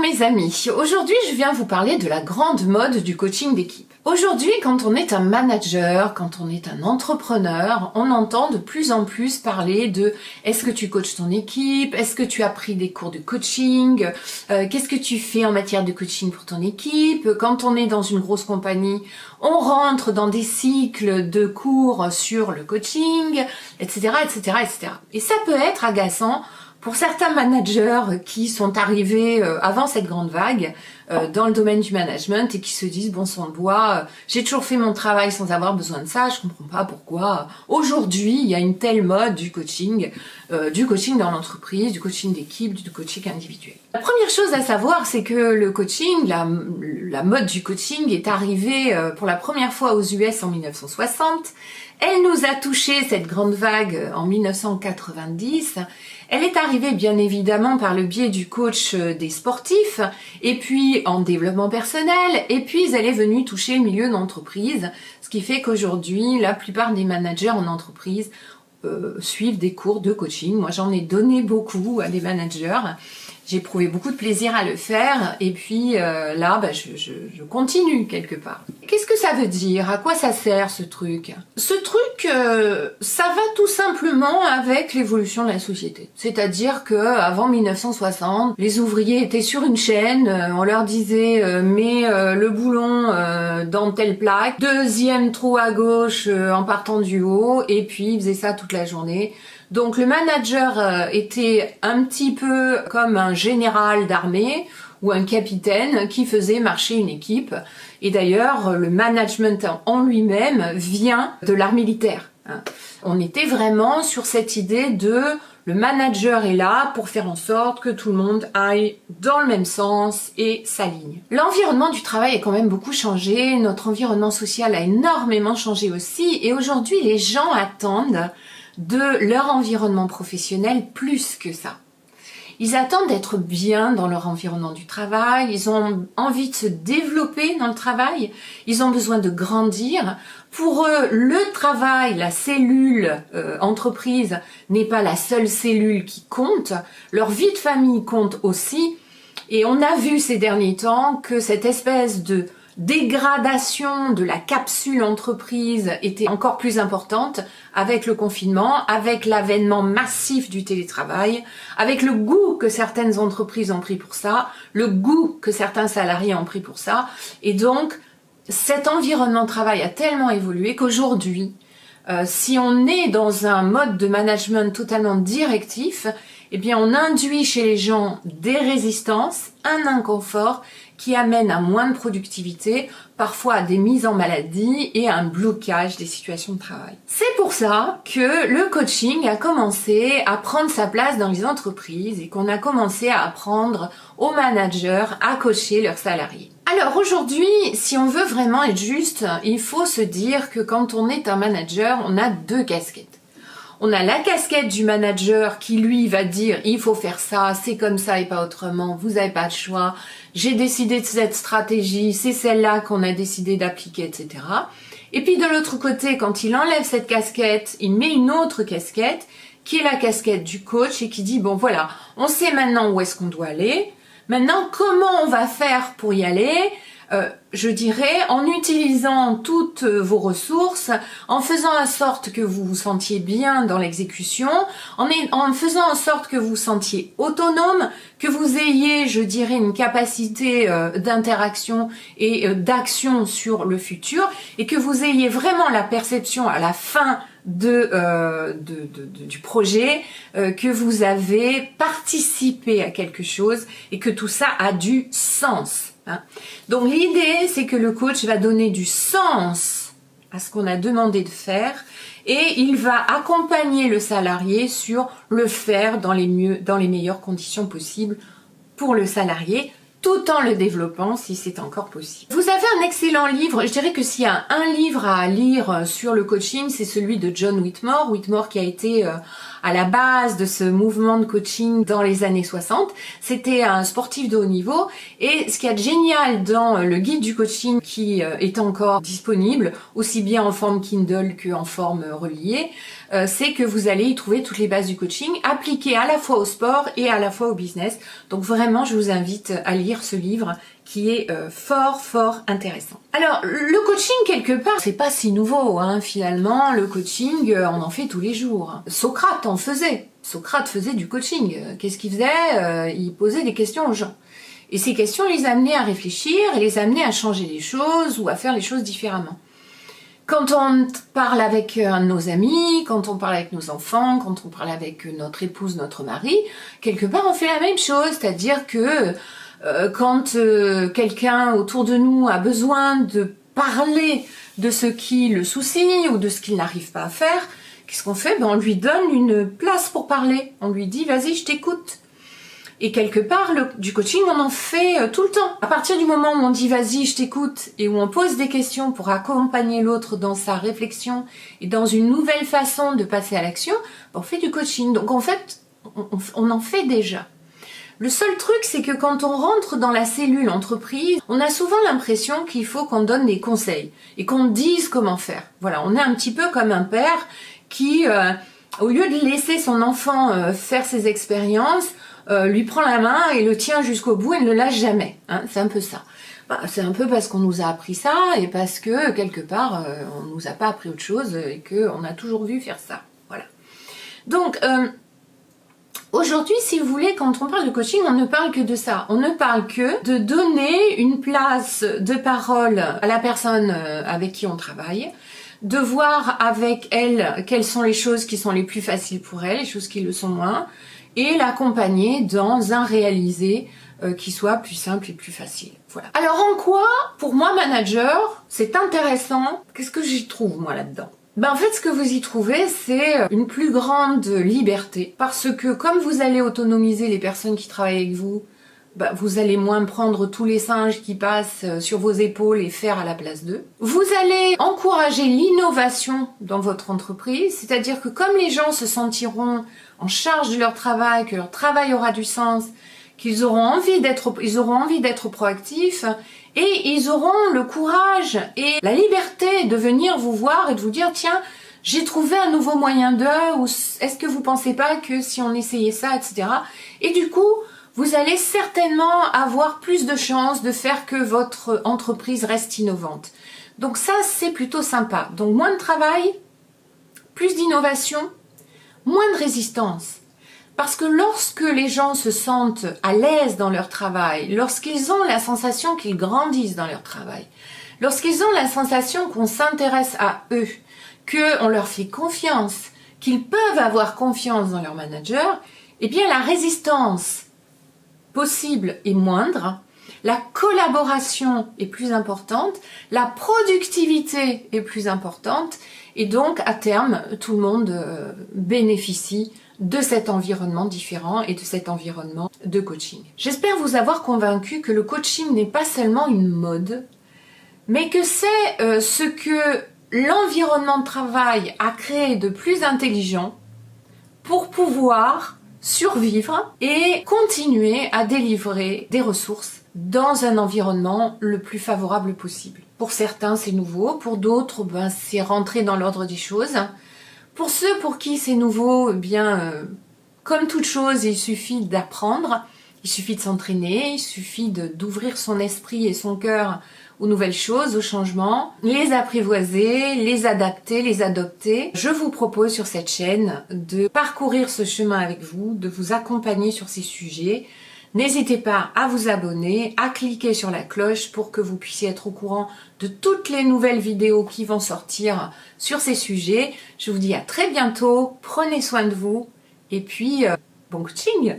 mes amis, aujourd'hui je viens vous parler de la grande mode du coaching d'équipe. Aujourd'hui, quand on est un manager, quand on est un entrepreneur, on entend de plus en plus parler de est-ce que tu coaches ton équipe, est-ce que tu as pris des cours de coaching, qu'est-ce que tu fais en matière de coaching pour ton équipe. Quand on est dans une grosse compagnie, on rentre dans des cycles de cours sur le coaching, etc., etc., etc. Et ça peut être agaçant pour certains managers qui sont arrivés avant cette grande vague dans le domaine du management et qui se disent bon sang de bois, j'ai toujours fait mon travail sans avoir besoin de ça, je comprends pas pourquoi aujourd'hui il y a une telle mode du coaching dans l'entreprise, du coaching d'équipe, du coaching individuel. La première chose à savoir, c'est que le coaching, la mode du coaching est arrivée pour la première fois aux US en 1960. Elle nous a touché cette grande vague en 1990. Elle est arrivée bien évidemment par le biais du coach des sportifs, et puis en développement personnel, et puis elle est venue toucher le milieu d'entreprise, ce qui fait qu'aujourd'hui, la plupart des managers en entreprise suivent des cours de coaching. Moi, j'en ai donné beaucoup à des managers. J'ai éprouvé beaucoup de plaisir à le faire et puis là, je continue quelque part. Qu'est-ce que ça veut dire? À quoi ça sert ce truc? Ce truc, ça va tout simplement avec l'évolution de la société. C'est-à-dire que avant 1960, les ouvriers étaient sur une chaîne, on leur disait mets le boulon dans telle plaque, deuxième trou à gauche en partant du haut, et puis ils faisaient ça toute la journée. Donc le manager était un petit peu comme un général d'armée ou un capitaine qui faisait marcher une équipe. Et d'ailleurs, le management en lui-même vient de l'art militaire. On était vraiment sur cette idée de le manager est là pour faire en sorte que tout le monde aille dans le même sens et s'aligne. L'environnement du travail a quand même beaucoup changé, notre environnement social a énormément changé aussi, et aujourd'hui les gens attendent de leur environnement professionnel plus que ça. Ils attendent d'être bien dans leur environnement du travail, ils ont envie de se développer dans le travail, ils ont besoin de grandir. Pour eux, le travail, la cellule entreprise n'est pas la seule cellule qui compte, leur vie de famille compte aussi. Et on a vu ces derniers temps que cette espèce de dégradation de la capsule entreprise était encore plus importante avec le confinement, avec l'avènement massif du télétravail, avec le goût que certaines entreprises ont pris pour ça, le goût que certains salariés ont pris pour ça. Et donc, cet environnement de travail a tellement évolué qu'aujourd'hui, si on est dans un mode de management totalement directif, eh bien on induit chez les gens des résistances, un inconfort qui amène à moins de productivité, parfois à des mises en maladie et à un blocage des situations de travail. C'est pour ça que le coaching a commencé à prendre sa place dans les entreprises et qu'on a commencé à apprendre aux managers à coacher leurs salariés. Alors aujourd'hui, si on veut vraiment être juste, il faut se dire que quand on est un manager, on a deux casquettes. On a la casquette du manager qui lui va dire il faut faire ça, c'est comme ça et pas autrement, vous n'avez pas de choix, j'ai décidé de cette stratégie, c'est celle-là qu'on a décidé d'appliquer, etc. Et puis de l'autre côté, quand il enlève cette casquette, il met une autre casquette qui est la casquette du coach et qui dit bon voilà, on sait maintenant où est-ce qu'on doit aller, maintenant comment on va faire pour y aller, je dirais, en utilisant toutes vos ressources, en faisant en sorte que vous vous sentiez bien dans l'exécution, en faisant en sorte que vous vous sentiez autonome, que vous ayez, je dirais, une capacité d'interaction et d'action sur le futur, et que vous ayez vraiment la perception à la fin du projet que vous avez participé à quelque chose et que tout ça a du sens. Donc l'idée, c'est que le coach va donner du sens à ce qu'on a demandé de faire et il va accompagner le salarié sur le faire dans les meilleures conditions possibles pour le salarié, tout en le développant si c'est encore possible. Vous avez un excellent livre, je dirais que s'il y a un livre à lire sur le coaching, c'est celui de John Whitmore. Whitmore qui a été à la base de ce mouvement de coaching dans les années 60. C'était un sportif de haut niveau et ce qu'il y a de génial dans le guide du coaching qui est encore disponible, aussi bien en forme Kindle qu'en forme reliée, c'est que vous allez y trouver toutes les bases du coaching appliquées à la fois au sport et à la fois au business. Donc vraiment, je vous invite à lire lire ce livre qui est fort intéressant. Alors, le coaching, quelque part, c'est pas si nouveau, hein, finalement. Le coaching, on en fait tous les jours. Socrate en faisait. Socrate faisait du coaching. Qu'est-ce qu'il faisait? Il posait des questions aux gens. Et ces questions les amenaient à réfléchir et les amenaient à changer les choses ou à faire les choses différemment. Quand on parle avec nos amis, quand on parle avec nos enfants, quand on parle avec notre épouse, notre mari, quelque part on fait la même chose, c'est-à-dire que quand quelqu'un autour de nous a besoin de parler de ce qui le soucie ou de ce qu'il n'arrive pas à faire, qu'est-ce qu'on fait? On lui donne une place pour parler, on lui dit « vas-y, je t'écoute ». Et quelque part, du coaching, on en fait tout le temps. À partir du moment où on dit « vas-y, je t'écoute » et où on pose des questions pour accompagner l'autre dans sa réflexion et dans une nouvelle façon de passer à l'action, on fait du coaching. Donc en fait, on en fait déjà. Le seul truc, c'est que quand on rentre dans la cellule entreprise, on a souvent l'impression qu'il faut qu'on donne des conseils et qu'on dise comment faire. Voilà, on est un petit peu comme un père qui, au lieu de laisser son enfant faire ses expériences, lui prend la main et le tient jusqu'au bout et ne le lâche jamais. Hein, c'est un peu ça. C'est un peu parce qu'on nous a appris ça et parce que, quelque part, on nous a pas appris autre chose et qu'on a toujours vu faire ça. Voilà. Donc, aujourd'hui, si vous voulez, quand on parle de coaching, on ne parle que de ça. On ne parle que de donner une place de parole à la personne avec qui on travaille, de voir avec elle quelles sont les choses qui sont les plus faciles pour elle, les choses qui le sont moins, et l'accompagner dans un réalisé qui soit plus simple et plus facile. Voilà. Alors en quoi, pour moi manager, c'est intéressant? Qu'est-ce que j'y trouve moi là-dedans? En fait, ce que vous y trouvez, c'est une plus grande liberté. Parce que comme vous allez autonomiser les personnes qui travaillent avec vous, vous allez moins prendre tous les singes qui passent sur vos épaules et faire à la place d'eux. Vous allez encourager l'innovation dans votre entreprise, c'est-à-dire que comme les gens se sentiront en charge de leur travail, que leur travail aura du sens, qu'ils auront envie d'être proactifs, et ils auront le courage et la liberté de venir vous voir et de vous dire « Tiens, j'ai trouvé un nouveau moyen de, ou est-ce que vous pensez pas que si on essayait ça, etc. » Et du coup, vous allez certainement avoir plus de chances de faire que votre entreprise reste innovante. Donc ça, c'est plutôt sympa. Donc moins de travail, plus d'innovation, moins de résistance. Parce que lorsque les gens se sentent à l'aise dans leur travail, lorsqu'ils ont la sensation qu'ils grandissent dans leur travail, lorsqu'ils ont la sensation qu'on s'intéresse à eux, qu'on leur fait confiance, qu'ils peuvent avoir confiance dans leur manager, eh bien la résistance possible est moindre, la collaboration est plus importante, la productivité est plus importante, et donc à terme, tout le monde bénéficie de cet environnement différent et de cet environnement de coaching. J'espère vous avoir convaincu que le coaching n'est pas seulement une mode, mais que c'est ce que l'environnement de travail a créé de plus intelligent pour pouvoir survivre et continuer à délivrer des ressources dans un environnement le plus favorable possible. Pour certains, c'est nouveau, pour d'autres, c'est rentré dans l'ordre des choses. Pour ceux pour qui c'est nouveau, comme toute chose, il suffit d'apprendre, il suffit de s'entraîner, il suffit d'ouvrir son esprit et son cœur aux nouvelles choses, aux changements, les apprivoiser, les adapter, les adopter. Je vous propose sur cette chaîne de parcourir ce chemin avec vous, de vous accompagner sur ces sujets. N'hésitez pas à vous abonner, à cliquer sur la cloche pour que vous puissiez être au courant de toutes les nouvelles vidéos qui vont sortir sur ces sujets. Je vous dis à très bientôt, prenez soin de vous et puis bon coaching!